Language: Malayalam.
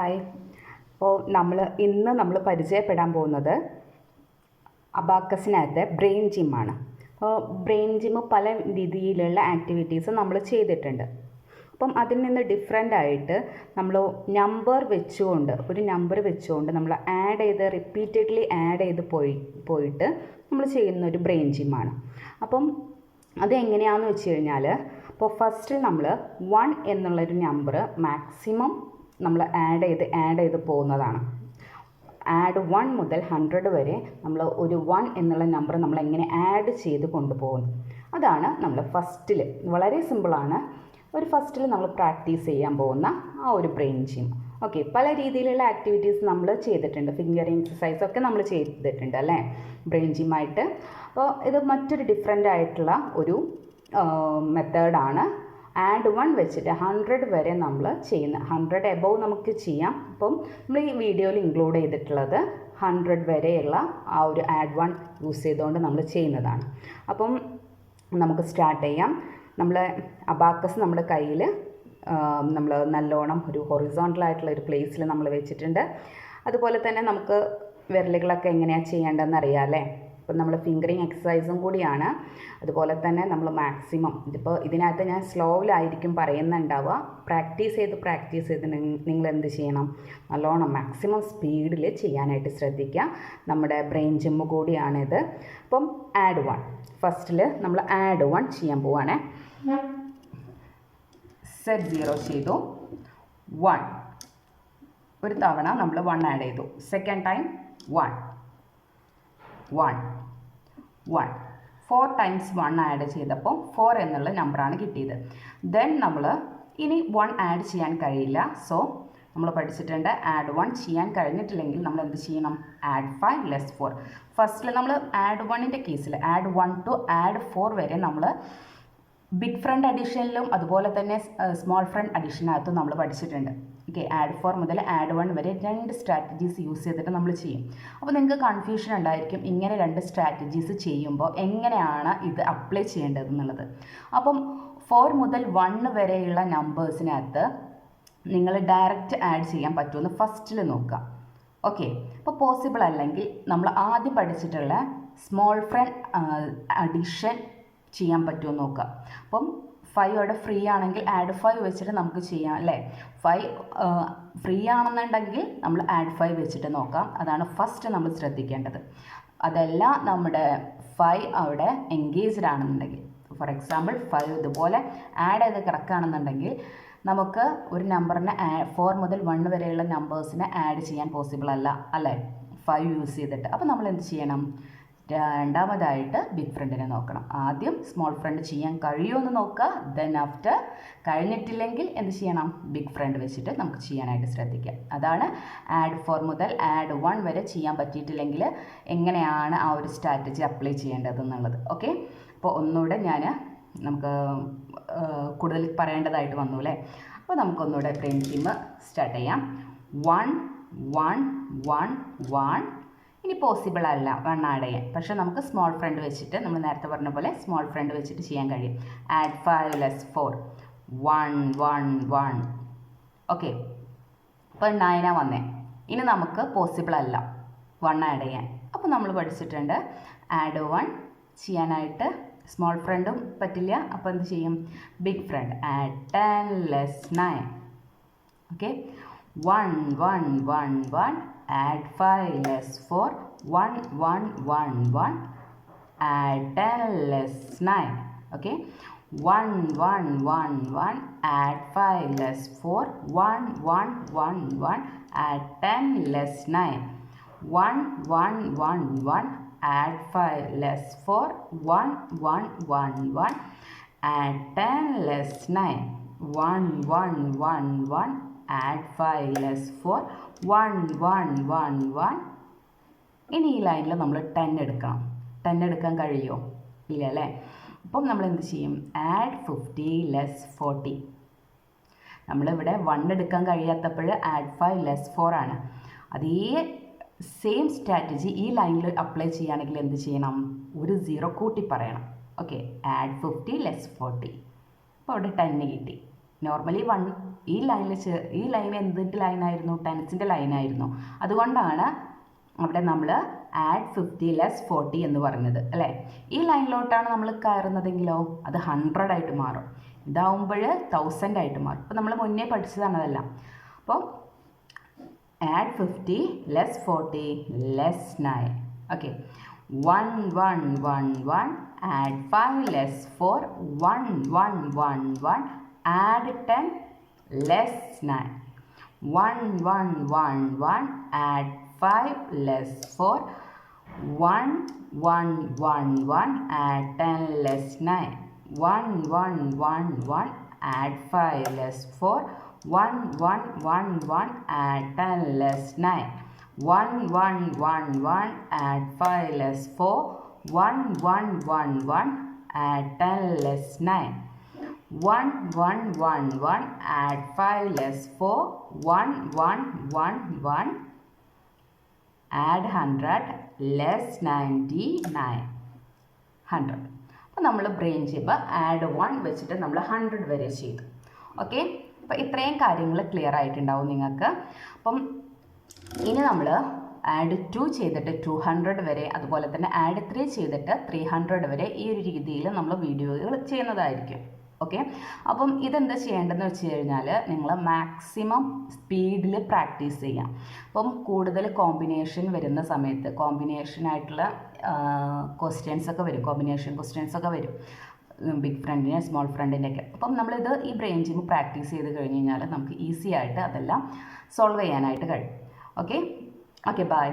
ഹായ്. അപ്പോൾ ഇന്ന് നമ്മൾ പരിചയപ്പെടാൻ പോകുന്നത് അബാക്കസിനകത്തെ ബ്രെയിൻ ജിമ്മാണ്. അപ്പോൾ ബ്രെയിൻ ജിമ്മ് പല രീതിയിലുള്ള ആക്ടിവിറ്റീസ് നമ്മൾ ചെയ്തിട്ടുണ്ട്. അപ്പം അതിൽ നിന്ന് ഡിഫറെൻ്റ് ആയിട്ട് നമ്മൾ ഒരു നമ്പർ വെച്ചുകൊണ്ട് നമ്മൾ റിപ്പീറ്റഡ്ലി ആഡ് ചെയ്ത് പോയിട്ട് നമ്മൾ ചെയ്യുന്ന ഒരു ബ്രെയിൻ ജിമ്മാണ്. അപ്പം അതെങ്ങനെയാണെന്ന് വെച്ച് കഴിഞ്ഞാൽ, അപ്പോൾ ഫസ്റ്റിൽ നമ്മൾ 1 എന്നുള്ളൊരു നമ്പർ മാക്സിമം നമ്മൾ ആഡ് ചെയ്ത് പോകുന്നതാണ്. ആഡ് 1 മുതൽ 100 വരെ നമ്മൾ ഒരു 1 എന്നുള്ള നമ്പർ നമ്മൾ എങ്ങനെ ആഡ് ചെയ്ത് കൊണ്ടുപോകുന്നു, അതാണ് നമ്മൾ ഫസ്റ്റിൽ. വളരെ സിമ്പിളാണ്. ഫസ്റ്റിൽ നമ്മൾ പ്രാക്ടീസ് ചെയ്യാൻ പോകുന്ന ആ ഒരു ബ്രെയിൻ ജിം. ഓക്കെ, പല രീതിയിലുള്ള ആക്ടിവിറ്റീസ് നമ്മൾ ചെയ്തിട്ടുണ്ട്. ഫിംഗറിങ് എക്സസൈസൊക്കെ നമ്മൾ ചെയ്തിട്ടുണ്ട് അല്ലേ, ബ്രെയിൻ ജിമ്മായിട്ട്. അപ്പോൾ ഇത് മറ്റൊരു ഡിഫറെൻ്റ് ആയിട്ടുള്ള ഒരു മെത്തേഡാണ്. ആഡ് 1 വെച്ചിട്ട് 100 വരെ നമ്മൾ ചെയ്യുന്ന, 100 എബോവ് നമുക്ക് ചെയ്യാം. അപ്പം നമ്മൾ ഈ വീഡിയോയിൽ ഇൻക്ലൂഡ് ചെയ്തിട്ടുള്ളത് 100 വരെയുള്ള ആ ഒരു ആഡ് 1 യൂസ് ചെയ്തുകൊണ്ട് നമ്മൾ ചെയ്യുന്നതാണ്. അപ്പം നമുക്ക് സ്റ്റാർട്ട് ചെയ്യാം. അബാക്കസ് നമ്മുടെ കയ്യിൽ നമ്മൾ നല്ലോണം ഒരു ഹൊറിസോണ്ടലായിട്ടുള്ള ഒരു പ്ലേസിൽ നമ്മൾ വെച്ചിട്ടുണ്ട്. അതുപോലെ തന്നെ നമുക്ക് വിരലുകളൊക്കെ എങ്ങനെയാണ് ചെയ്യേണ്ടതെന്ന് അറിയാം അല്ലേ. ഇപ്പം നമ്മൾ ഫിംഗറിങ് എക്സസൈസും കൂടിയാണ്. അതുപോലെ തന്നെ നമ്മൾ മാക്സിമം ഇതിനകത്ത് ഞാൻ സ്ലോയിലായിരിക്കും പറയുന്നുണ്ടാവുക. പ്രാക്ടീസ് ചെയ്ത് നിങ്ങൾ എന്ത് ചെയ്യണം, നല്ലോണം മാക്സിമം സ്പീഡിൽ ചെയ്യാനായിട്ട് ശ്രദ്ധിക്കുക. നമ്മുടെ ബ്രെയിൻ ജിമ്മ് കൂടിയാണിത്. അപ്പം ആഡ് 1 ഫസ്റ്റിൽ നമ്മൾ ആഡ് 1 ചെയ്യാൻ പോവാണേ. സെറ്റ് 0 ചെയ്തു, 1 ഒരു തവണ നമ്മൾ 1 ആഡ് ചെയ്തു. സെക്കൻഡ് ടൈം 1 4 ടൈംസ് 1 ആഡ് ചെയ്തപ്പോൾ 4 എന്നുള്ള നമ്പറാണ് കിട്ടിയത്. ദെൻ നമ്മൾ ഇനി 1 ആഡ് ചെയ്യാൻ കഴിയില്ല. സോ നമ്മൾ പഠിച്ചിട്ടുണ്ട്, ആഡ് 1 ചെയ്യാൻ കഴിഞ്ഞിട്ടില്ലെങ്കിൽ നമ്മൾ എന്ത് ചെയ്യണം, ആഡ് 5 ലെസ് 4. ഫസ്റ്റിൽ നമ്മൾ ആഡ് 1ൻ്റെ കേസിൽ ആഡ് 1 ടു ആഡ് 4 വരെ നമ്മൾ ബിഗ് ഫ്രണ്ട് അഡീഷനിലും അതുപോലെ തന്നെ സ്മോൾ ഫ്രണ്ട് അഡീഷനകത്തും നമ്മൾ പഠിച്ചിട്ടുണ്ട്. ഓക്കെ, ആഡ് 4 മുതൽ ആഡ് 1 വരെ 2 സ്ട്രാറ്റജീസ് യൂസ് ചെയ്തിട്ട് നമ്മൾ ചെയ്യും. അപ്പോൾ നിങ്ങൾക്ക് കൺഫ്യൂഷൻ ഉണ്ടായിരിക്കും, ഇങ്ങനെ 2 സ്ട്രാറ്റജീസ് ചെയ്യുമ്പോൾ എങ്ങനെയാണ് ഇത് അപ്ലൈ ചെയ്യേണ്ടതെന്നുള്ളത്. അപ്പം 4 മുതൽ 1 വരെയുള്ള നമ്പേഴ്സിനകത്ത് നിങ്ങൾ ഡയറക്റ്റ് ആഡ് ചെയ്യാൻ പറ്റുമെന്ന് ഫസ്റ്റിൽ നോക്കുക. ഓക്കെ, അപ്പോൾ പോസിബിൾ അല്ലെങ്കിൽ നമ്മൾ ആദ്യം പഠിച്ചിട്ടുള്ള സ്മോൾ ഫ്രണ്ട് അഡീഷൻ ചെയ്യാൻ പറ്റുമോ നോക്കുക. അപ്പം 5 അവിടെ ഫ്രീ ആണെങ്കിൽ ആഡ് 5 വെച്ചിട്ട് നമുക്ക് ചെയ്യാം അല്ലേ. 5 ഫ്രീ ആണെന്നുണ്ടെങ്കിൽ നമ്മൾ ആഡ് 5 വെച്ചിട്ട് നോക്കാം. അതാണ് ഫസ്റ്റ് നമ്മൾ ശ്രദ്ധിക്കേണ്ടത്. അതല്ല നമ്മുടെ 5 അവിടെ എൻഗേജ്ഡ് ആണെന്നുണ്ടെങ്കിൽ, ഫോർ എക്സാമ്പിൾ 5 ഇതുപോലെ ആഡ് ചെയ്ത് കിടക്കുകയാണെന്നുണ്ടെങ്കിൽ നമുക്ക് ഒരു നമ്പറിനെ 4 മുതൽ 1 വരെയുള്ള നമ്പേഴ്സിനെ ആഡ് ചെയ്യാൻ പോസിബിൾ അല്ല അല്ലേ, 5 യൂസ് ചെയ്തിട്ട്. അപ്പോൾ നമ്മൾ എന്ത് ചെയ്യണം, രണ്ടാമതായിട്ട് ബിഗ് ഫ്രണ്ടിനെ നോക്കണം. ആദ്യം സ്മോൾ ഫ്രണ്ട് ചെയ്യാൻ കഴിയുമെന്ന് നോക്കുക. ദെൻ ആഫ്റ്റർ കഴിഞ്ഞിട്ടില്ലെങ്കിൽ എന്ത് ചെയ്യണം, ബിഗ് ഫ്രണ്ട് വെച്ചിട്ട് നമുക്ക് ചെയ്യാനായിട്ട് ശ്രദ്ധിക്കാം. അതാണ് ആഡ് 4 മുതൽ ആഡ് 1 വരെ ചെയ്യാൻ പറ്റിയിട്ടില്ലെങ്കിൽ എങ്ങനെയാണ് ആ ഒരു സ്ട്രാറ്റജി അപ്ലൈ ചെയ്യേണ്ടതെന്നുള്ളത്. ഓക്കെ, അപ്പോൾ ഒന്നുകൂടെ നമുക്ക് കൂടുതൽ പറയേണ്ടതായിട്ട് വന്നു അല്ലേ. അപ്പോൾ നമുക്കൊന്നുകൂടെ ബ്രെയിൻ ജിമ്മ് സ്റ്റാർട്ട് ചെയ്യാം. 1 1 1 1. ഇനി പോസിബിൾ അല്ല 1 ആഡ് ചെയ്യാൻ, പക്ഷേ നമുക്ക് സ്മോൾ ഫ്രണ്ട് വെച്ചിട്ട്, നമ്മൾ നേരത്തെ പറഞ്ഞ പോലെ സ്മോൾ ഫ്രണ്ട് വെച്ചിട്ട് ചെയ്യാൻ കഴിയും. Add 5 less 4 1 1 1. ഓക്കെ, ഇപ്പോൾ 9 വന്നേ. ഇനി നമുക്ക് പോസിബിൾ അല്ല 1 ആഡ് ചെയ്യാൻ. അപ്പോൾ നമ്മൾ പഠിച്ചിട്ടുണ്ട്, ആഡ് 1 ചെയ്യാനായിട്ട് സ്മോൾ ഫ്രണ്ടും പറ്റില്ല. അപ്പോൾ എന്ത് ചെയ്യും, big friend. Add 10 less 9. Okay, 1 1 1 1. Add 5 less 4 1 1 1 1. Add 10 less 9. Okay, 1 1 1 1. Add 5 less 4 1 1 1 1. Add 10 less 9. 1 1 1 1. Add 5 less 4 1 1 1 1. Add 10 less 9. 1 1 1 1. Add 5 less 4 1 1 1 1. ഇനി ഈ ലൈനിൽ നമ്മൾ 10 എടുക്കണം. 10 എടുക്കാൻ കഴിയുമോ, ഇല്ല അല്ലേ. അപ്പം നമ്മൾ എന്ത് ചെയ്യും, ആഡ് 50 ലെസ് 40. നമ്മളിവിടെ 1 എടുക്കാൻ കഴിയാത്തപ്പോൾ ആഡ് 5 ലെസ് 4 ആണ്. അതേ സെയിം സ്ട്രാറ്റജി ഈ ലൈനിൽ അപ്ലൈ ചെയ്യുകയാണെങ്കിൽ എന്ത് ചെയ്യണം, ഒരു 0 കൂട്ടി പറയണം. Okay, add 50 less 40. അപ്പോൾ അവിടെ 10 കിട്ടി. നോർമലി 1 ഈ ലൈൻ എന്തിൻ്റെ ലൈനായിരുന്നു? ടെൻസിൻ്റെ ലൈനായിരുന്നു. അതുകൊണ്ടാണ് അവിടെ നമ്മൾ ആഡ് 50 ലെസ് 40 എന്ന് പറഞ്ഞത് അല്ലേ. ഈ ലൈനിലോട്ടാണ് നമ്മൾ കയറുന്നതെങ്കിലോ അത് 100 ആയിട്ട് മാറും. ഇതാവുമ്പോൾ 1000 ആയിട്ട് മാറും. അപ്പോൾ നമ്മൾ മുന്നേ പഠിച്ചതാണ് അതെല്ലാം. അപ്പോൾ add 50 less 40 less 9. Okay, 1 1 1 1 add 5 less 4 1 1 1 1 add 10 less 9. 1 1 1 1 add 5 less 4 1 1 1 1 add 10 less 9. 1 1 1 1 add 5 less 4 1 1 1 1 add 10 less 9. 1 1 1 1 add 5 less 4 1 1 1 1 add 10 less 9. 1 1 1 1 add 5 less 4 1 1 1 1 add 100 less 99. 100. അപ്പോൾ നമ്മൾ ബ്രെയിൻ ചെയ്യുമ്പോൾ ആഡ് 1 വെച്ചിട്ട് നമ്മൾ 100 വരെ ചെയ്തു. ഓക്കെ, അപ്പോൾ ഇത്രയും കാര്യങ്ങൾ ക്ലിയർ ആയിട്ടുണ്ടാവും നിങ്ങൾക്ക്. അപ്പം ഇനി നമ്മൾ ആഡ് 2 ചെയ്തിട്ട് 200 വരെ, അതുപോലെ തന്നെ ആഡ് 3 ചെയ്തിട്ട് 300 വരെ ഈ ഒരു രീതിയിൽ നമ്മൾ വീഡിയോകൾ ചെയ്യുന്നതായിരിക്കും. ഓക്കെ, അപ്പം ഇതെന്താ ചെയ്യേണ്ടതെന്ന് വെച്ച് കഴിഞ്ഞാൽ നിങ്ങൾ മാക്സിമം സ്പീഡിൽ പ്രാക്ടീസ് ചെയ്യാം. അപ്പം കൂടുതൽ കോമ്പിനേഷൻ വരുന്ന സമയത്ത് കോമ്പിനേഷനായിട്ടുള്ള ക്വസ്റ്റ്യൻസ് ഒക്കെ വരും, കോമ്പിനേഷൻ ക്വസ്റ്റ്യൻസ് ഒക്കെ വരും, ബിഗ് ഫ്രണ്ടിനെ സ്മോൾ ഫ്രണ്ടിൻ്റെയൊക്കെ. അപ്പം നമ്മളിത് ഈ ബ്രെയിൻ ജിം പ്രാക്ടീസ് ചെയ്ത് കഴിഞ്ഞ് കഴിഞ്ഞാൽ നമുക്ക് ഈസി ആയിട്ട് അതെല്ലാം സോൾവ് ചെയ്യാനായിട്ട് കഴിയും. Okay, by.